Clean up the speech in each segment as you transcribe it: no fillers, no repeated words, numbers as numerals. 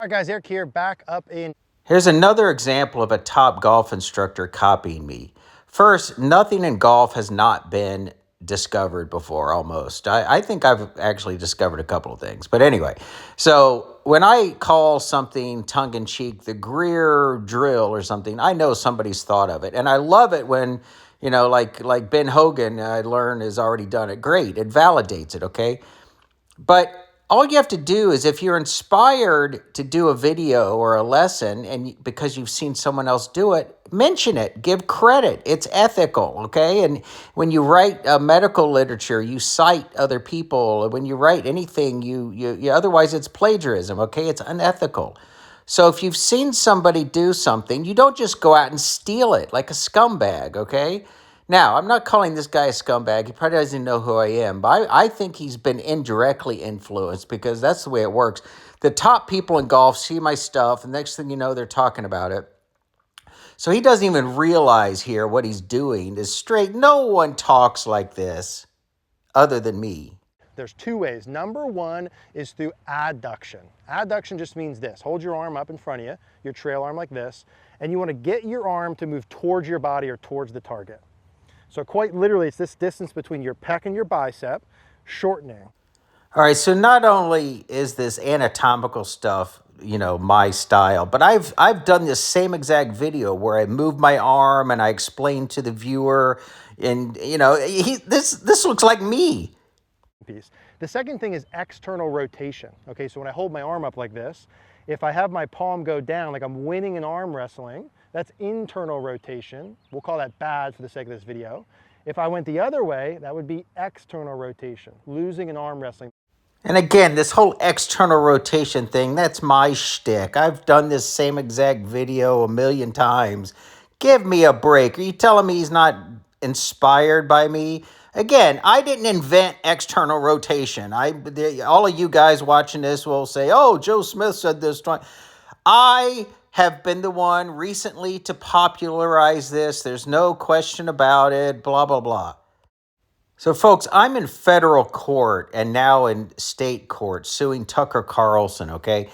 All right, guys, Eric here, back up in. Here's another example of a top golf instructor copying me. First, nothing in golf has not been discovered before, almost. I think I've actually discovered a couple of things. But anyway, so when I call something tongue in cheek the Greer drill or something, I know somebody's thought of it. And I love it when, like Ben Hogan, I learned, has already done it. Great. It validates it, okay? But all you have to do is if you're inspired to do a video or a lesson and because you've seen someone else do it, mention it, give credit. It's ethical, okay? And when you write medical literature, you cite other people. When you write anything, you otherwise it's plagiarism, okay? It's unethical. So if you've seen somebody do something, you don't just go out and steal it like a scumbag, okay? Now, I'm not calling this guy a scumbag. He probably doesn't know who I am, but I think he's been indirectly influenced because that's the way it works. The top people in golf see my stuff, and next thing you know, they're talking about it. So he doesn't even realize here what he's doing is straight. No one talks like this other than me. There's two ways. Number one is through adduction. Adduction just means this. Hold your arm up in front of you, your trail arm like this, and you want to get your arm to move towards your body or towards the target. So quite literally, it's this distance between your pec and your bicep, shortening. All right, so not only is this anatomical stuff, my style, but I've done this same exact video where I move my arm and I explain to the viewer, and this looks like me. Piece. The second thing is external rotation. Okay, so when I hold my arm up like this, if I have my palm go down, like I'm winning an arm wrestling, that's internal rotation. We'll call that bad for the sake of this video. If I went the other way, that would be external rotation, losing an arm wrestling. And again, this whole external rotation thing, that's my shtick. I've done this same exact video a million times. Give me a break. Are you telling me he's not inspired by me? Again, I didn't invent external rotation. All of you guys watching this will say, oh, Joe Smith said this. I have been the one recently to popularize this. There's no question about it, blah, blah, blah. So, folks, I'm in federal court and now in state court suing Tucker Carlson, okay?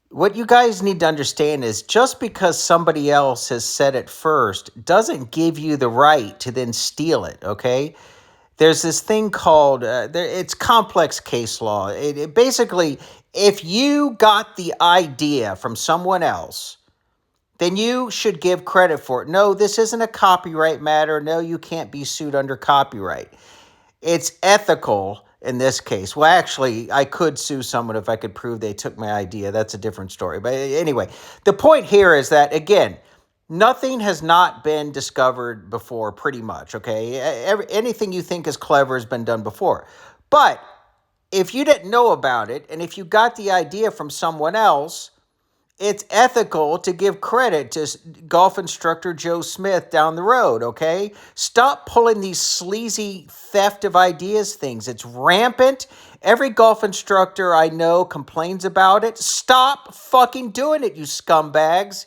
What you guys need to understand is just because somebody else has said it first doesn't give you the right to then steal it, okay? There's this thing called, it's complex case law. It basically, if you got the idea from someone else, then you should give credit for it. No, this isn't a copyright matter. No, you can't be sued under copyright. It's ethical in this case. Well, actually, I could sue someone if I could prove they took my idea. That's a different story. But anyway, the point here is that, again, nothing has not been discovered before, pretty much, okay? Anything you think is clever has been done before. But if you didn't know about it, and if you got the idea from someone else, it's ethical to give credit to golf instructor Joe Smith down the road, okay? Stop pulling these sleazy theft of ideas things. It's rampant. Every golf instructor I know complains about it. Stop fucking doing it, you scumbags.